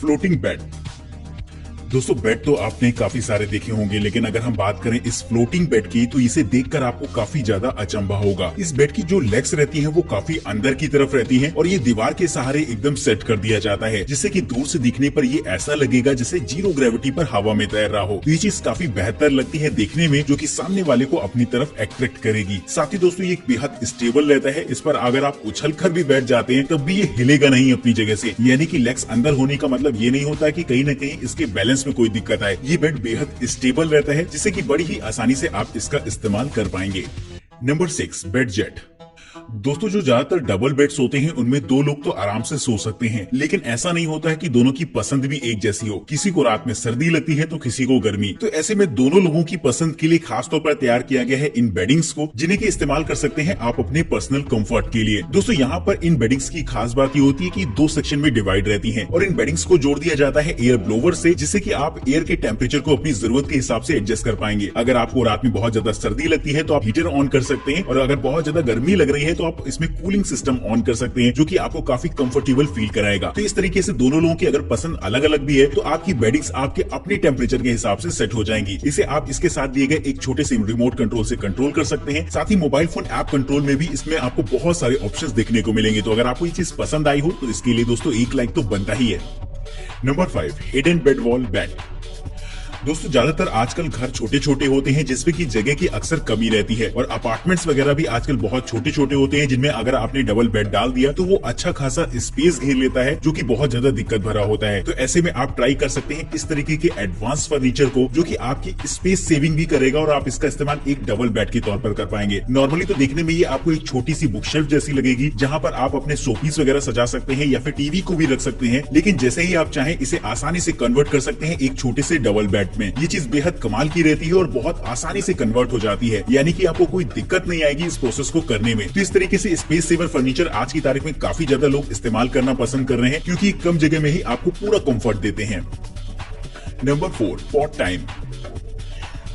Floating bed. दोस्तों bed तो आपने काफी सारे देखे होंगे, लेकिन अगर हम बात करें इस फ्लोटिंग बेड की तो इसे देखकर आपको काफी ज्यादा अचंभा होगा। इस बेड की जो लेग्स रहती हैं वो काफी अंदर की तरफ रहती हैं और ये दीवार के सहारे एकदम सेट कर दिया जाता है, जिससे कि दूर से दिखने पर ये ऐसा लगेगा जैसे जीरो ग्रेविटी पर हवा में तैर रहा हो। तो ये चीज काफी बेहतर लगती है देखने में, जो कि सामने वाले को अपनी तरफ अट्रैक्ट करेगी। साथ ही दोस्तों ये बेहद स्टेबल रहता है, इस पर अगर आप उछल कर भी बैठ जाते हैं तब भी ये हिलेगा नहीं अपनी जगह से। यानी कि लेग्स अंदर होने का मतलब ये नहीं होता कि कहीं न कहीं इसके बैलेंस में कोई दिक्कत आए। ये बेड बेहद स्टेबल रहता है, जिससे कि बड़ी ही आसानी से आप इसका इस्तेमाल कर पाएंगे। Number 6, bed jet. दोस्तों जो ज्यादातर डबल बेड्स होते हैं उनमें दो लोग तो आराम से सो सकते हैं, लेकिन ऐसा नहीं होता है कि दोनों की पसंद भी एक जैसी हो। किसी को रात में सर्दी लगती है तो किसी को गर्मी। तो ऐसे में दोनों लोगों की पसंद के लिए खास तौर पर तैयार किया गया है इन बेडिंग्स को, जिन्हें के इस्तेमाल कर सकते हैं आप अपने पर्सनल कंफर्ट के लिए। दोस्तों यहाँ पर इन बेडिंग्स की खास बात ये होती है कि दो सेक्शन में डिवाइड रहती है और इन बेडिंग्स को जोड़ दिया जाता है एयर ब्लोवर से, जिससे कि आप एयर के टेम्परेचर को अपनी जरूरत के हिसाब से एडजस्ट कर पाएंगे। अगर आपको रात में बहुत ज्यादा सर्दी लगती है तो आप हीटर ऑन कर सकते हैं, और अगर बहुत ज्यादा गर्मी लग रही है तो आप इसमें कूलिंग सिस्टम ऑन कर सकते हैं, जो कि आपको काफी कंफर्टेबल फील कराएगा। तो इस तरीके से दोनों लोगों की अगर पसंद अलग अलग भी है तो आपकी बेडिंग्स आपके अपने टेम्परेचर के हिसाब से सेट हो जाएंगी। इसे आप इसके साथ दिए गए एक छोटे से रिमोट कंट्रोल से कंट्रोल कर सकते हैं। साथ ही मोबाइल फोन ऐप कंट्रोल में भी इसमें आपको बहुत सारे ऑप्शंस देखने को मिलेंगे। तो अगर आपको ये चीज पसंद आई हो तो इसके लिए दोस्तों एक लाइक तो बनता ही है। Number 5, hidden bed wall bed. दोस्तों ज्यादातर आजकल घर छोटे छोटे होते हैं, जिसमें की जगह की अक्सर कमी रहती है, और अपार्टमेंट्स वगैरह भी आजकल बहुत छोटे छोटे होते हैं, जिनमें अगर आपने डबल बेड डाल दिया तो वो अच्छा खासा स्पेस घेर लेता है, जो कि बहुत ज्यादा दिक्कत भरा होता है। तो ऐसे में आप ट्राई कर सकते हैं इस तरीके के एडवांस फर्नीचर को, जो कि आपकी स्पेस सेविंग भी करेगा और आप इसका इस्तेमाल एक डबल बेड के तौर पर कर पाएंगे। नॉर्मली तो देखने में ये आपको एक छोटी सी बुक शेल्फ जैसी लगेगी, जहां पर आप अपने शोपीस वगैरह सजा सकते हैं या फिर टीवी को भी रख सकते हैं, लेकिन जैसे ही आप चाहें इसे आसानी से कन्वर्ट कर सकते हैं एक छोटे से डबल बेड में। ये चीज बेहद कमाल की रहती है और बहुत आसानी से कन्वर्ट हो जाती है, यानी कि आपको कोई दिक्कत नहीं आएगी इस प्रोसेस को करने में। तो इस तरीके से स्पेस सेवर फर्नीचर आज की तारीख में काफी ज्यादा लोग इस्तेमाल करना पसंद कर रहे हैं, क्योंकि कम जगह में ही आपको पूरा कंफर्ट देते हैं। Number 4, pot time.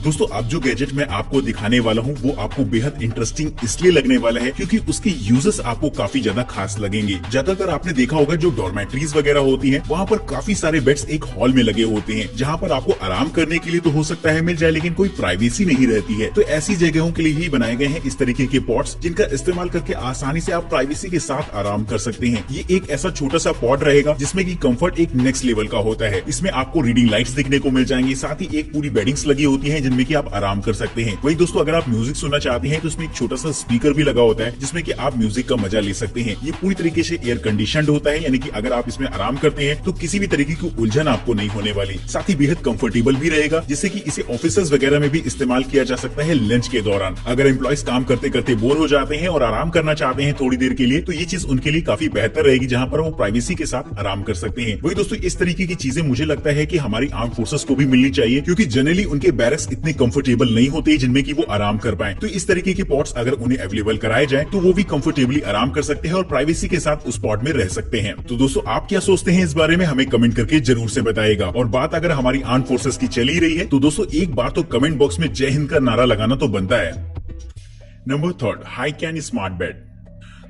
दोस्तों अब जो गैजेट मैं आपको दिखाने वाला हूं वो आपको बेहद इंटरेस्टिंग इसलिए लगने वाला है क्योंकि उसके यूजेस आपको काफी ज्यादा खास लगेंगे। ज्यादातर आपने देखा होगा जो डॉर्मेट्रीज वगैरह होती हैं, वहां पर काफी सारे बेड्स एक हॉल में लगे होते हैं, जहां पर आपको आराम करने के लिए तो हो सकता है मिल जाए, लेकिन कोई प्राइवेसी नहीं रहती है। तो ऐसी जगहों के लिए ही बनाए गए हैं इस तरीके के पॉट्स, जिनका इस्तेमाल करके आसानी से आप प्राइवेसी के साथ आराम कर सकते हैं। ये एक ऐसा छोटा सा पॉट रहेगा जिसमें की कंफर्ट एक नेक्स्ट लेवल का होता है। इसमें आपको रीडिंग लाइट्स दिखने को मिल जाएंगी, साथ ही एक पूरी बेडिंग्स लगी होती है जिनमें की आप आराम कर सकते हैं। वही दोस्तों अगर आप म्यूजिक सुनना चाहते हैं तो इसमें एक छोटा सा स्पीकर भी लगा होता है, जिसमें कि आप म्यूजिक का मजा ले सकते हैं। ये पूरी तरीके से एयर कंडीशनड होता है, यानी कि अगर आप इसमें आराम करते हैं तो किसी भी तरीके की उलझन आपको नहीं होने वाली। साथ ही बेहद कंफर्टेबल भी रहेगा, जिससे कि इसे ऑफिसेज वगैरह में भी इस्तेमाल किया जा सकता है लंच के दौरान। अगर एम्प्लॉइज काम करते करते बोर हो जाते हैं और आराम करना चाहते हैं थोड़ी देर के लिए, तो ये चीज उनके लिए काफी बेहतर रहेगी, जहां पर वो प्राइवेसी के साथ आराम कर सकते हैं। वही दोस्तों इस तरीके की चीजें मुझे लगता है कि हमारी आर्म फोर्सेस को भी मिलनी चाहिए, क्योंकि जनरली उनके बैरक्स इतने कंफर्टेबल नहीं होते जिनमें कि वो आराम कर पाए। तो इस तरीके के पॉट्स अगर उन्हें अवेलेबल कराए जाए तो वो भी कंफर्टेबली आराम कर सकते हैं और प्राइवेसी के साथ उस पॉट में रह सकते हैं। तो दोस्तों आप क्या सोचते हैं इस बारे में, हमें कमेंट करके जरूर से बताइएगा। और बात अगर हमारी आर्म फोर्सेस की चली रही है तो दोस्तों एक बार तो कमेंट बॉक्स में जय हिंद का नारा लगाना तो बनता है। Number 3, high can smart bed.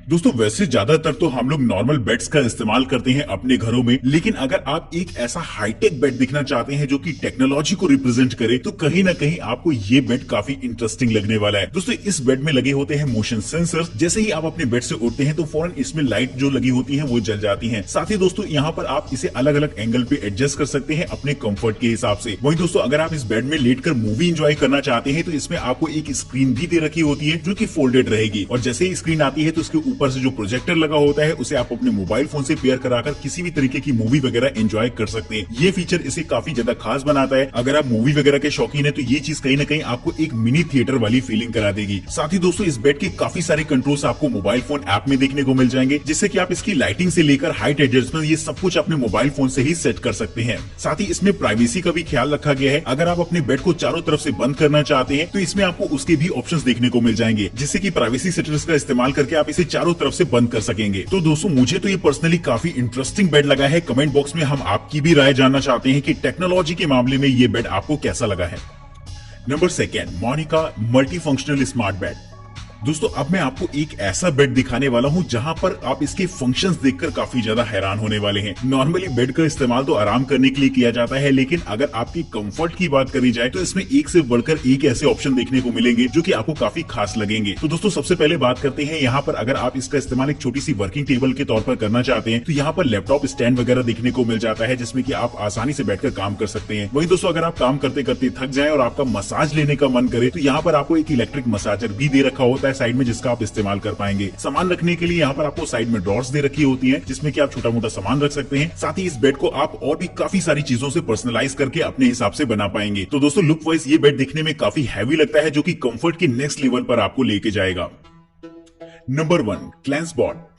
दोस्तों वैसे ज्यादातर तो हम लोग नॉर्मल बेड्स का इस्तेमाल करते हैं अपने घरों में, लेकिन अगर आप एक ऐसा हाईटेक बेड दिखना चाहते हैं जो कि टेक्नोलॉजी को रिप्रेजेंट करे, तो कहीं ना कहीं आपको ये बेड काफी इंटरेस्टिंग लगने वाला है। दोस्तों इस बेड में लगे होते हैं मोशन सेंसर्स। जैसे ही आप अपने बेड से उठते हैं तो फौरन इसमें लाइट जो लगी होती है वो जल जाती है। साथ ही दोस्तों यहाँ पर आप इसे अलग अलग एंगल पे एडजस्ट कर सकते हैं अपने कंफर्ट के हिसाब से। वहीं दोस्तों अगर आप इस बेड में लेटकर मूवी एंजॉय करना चाहते हैं तो इसमें आपको एक स्क्रीन भी दे रखी होती है जो कि फोल्डेड रहेगी, और जैसे ही स्क्रीन आती है तो उसके ऊपर से जो प्रोजेक्टर लगा होता है उसे आप अपने मोबाइल फोन से पेयर कराकर किसी भी तरीके की मूवी वगैरह एंजॉय कर सकते हैं। ये फीचर इसे काफी ज्यादा खास बनाता है। अगर आप मूवी वगैरह के शौकीन है तो ये चीज कहीं ना कहीं आपको एक मिनी थिएटर वाली फीलिंग करा देगी। साथ ही दोस्तों इस बेड के काफी सारे कंट्रोल्स आपको मोबाइल फोन ऐप में देखने को मिल जाएंगे, जिससे कि आप इसकी लाइटिंग से लेकर हाइट एडजस्टमेंट ये सब कुछ अपने मोबाइल फोन से ही सेट कर सकते हैं। साथ ही इसमें प्राइवेसी का भी ख्याल रखा गया है। अगर आप अपने बेड को चारों तरफ से बंद करना चाहते हैं तो इसमें आपको उसके भी ऑप्शंस देखने को मिल जाएंगे, जिससे कि प्राइवेसी सेटिंग्स का इस्तेमाल करके आप इसे चारों तरफ से बंद कर सकेंगे। तो दोस्तों मुझे तो ये पर्सनली काफी इंटरेस्टिंग बेड लगा है। कमेंट बॉक्स में हम आपकी भी राय जानना चाहते हैं कि टेक्नोलॉजी के मामले में ये बेड आपको कैसा लगा है। Number 2, Monika multi functional smart bed. दोस्तों अब मैं आपको एक ऐसा बेड दिखाने वाला हूं जहां पर आप इसके फंक्शंस देखकर काफी ज्यादा हैरान होने वाले हैं। नॉर्मली बेड का इस्तेमाल तो आराम करने के लिए किया जाता है, लेकिन अगर आपकी कंफर्ट की बात करी जाए तो इसमें एक से बढ़कर एक ऐसे ऑप्शन देखने को मिलेंगे जो कि आपको काफी खास लगेंगे। तो दोस्तों सबसे पहले बात करते हैं यहाँ पर अगर आप इसका इस्तेमाल एक छोटी सी वर्किंग टेबल के तौर पर करना चाहते हैं तो यहाँ पर लैपटॉप स्टैंड वगैरह देखने को मिल जाता है जिसमें कि आप आसानी से बैठकर काम कर सकते हैं। वहीं दोस्तों अगर आप काम करते करते थक जाएं और आपका मसाज लेने का मन करे तो यहाँ पर आपको एक इलेक्ट्रिक मसाजर भी दे रखा होता है साइड में, जिसका आप इस्तेमाल कर पाएंगे। सामान रखने के लिए यहाँ पर आपको साइड में ड्रॉर्स दे रखी होती हैं जिसमें कि आप छोटा मोटा सामान रख सकते हैं। साथ ही इस बेड को आप और भी काफी सारी चीजों से पर्सनलाइज करके अपने हिसाब से बना पाएंगे। तो दोस्तों लुक वाइज ये बेड दिखने में काफी हैवी लगता है जो कि कंफर्ट के नेक्स्ट लेवल पर आपको लेके जाएगा। नंबर 1, क्लैंसबॉट।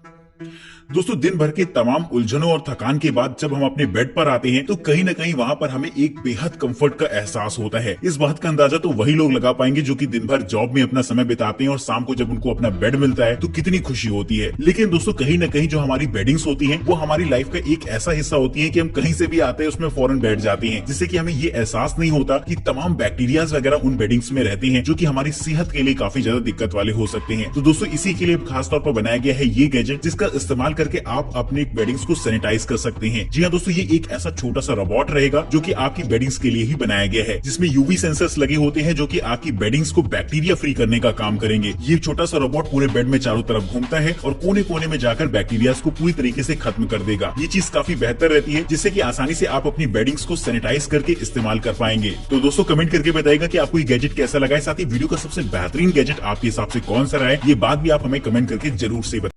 दोस्तों दिन भर के तमाम उलझनों और थकान के बाद जब हम अपने बेड पर आते हैं तो कहीं ना कहीं वहां पर हमें एक बेहद कंफर्ट का एहसास होता है। इस बात का अंदाजा तो वही लोग लगा पाएंगे जो कि दिन भर जॉब में अपना समय बिताते हैं और शाम को जब उनको अपना बेड मिलता है तो कितनी खुशी होती है। लेकिन दोस्तों कहीं ना कहीं जो हमारी बेडिंग्स होती हैं वो हमारी लाइफ का एक ऐसा हिस्सा होती है कि हम कहीं से भी आते हैं उसमें फौरन बैठ जाते हैं, जिससे कि हमें ये एहसास नहीं होता कि तमाम बैक्टीरियाज वगैरह उन बेडिंग्स में रहते हैं जो कि हमारी सेहत के लिए काफी ज्यादा दिक्कत वाले हो सकते हैं। तो दोस्तों इसी के लिए खास तौर पर बनाया गया है ये गैजेट जिसका इस्तेमाल करके आप अपने बेडिंग्स को सैनिटाइज कर सकते हैं। जी हाँ दोस्तों ये एक ऐसा छोटा सा रोबोट रहेगा जो कि आपकी बेडिंग्स के लिए ही बनाया गया है, जिसमें यूवी सेंसर्स लगे होते हैं जो कि आपकी बेडिंग्स को बैक्टीरिया फ्री करने का काम करेंगे। ये छोटा सा रोबोट पूरे बेड में चारों तरफ घूमता है और कोने कोने में जाकर बैक्टीरिया को पूरी तरीके से खत्म कर देगा। ये चीज काफी बेहतर रहती है जिससे कि आसानी से आप अपनी बेडिंग्स को सैनिटाइज करके इस्तेमाल कर पाएंगे। तो दोस्तों कमेंट करके बताइएगा कि आपको ये गैजेट कैसा लगा है। साथ ही वीडियो का सबसे बेहतरीन गैजेट आपके हिसाब से कौन सा रहा है, ये बात भी आप हमें कमेंट करके जरूर से बताइए।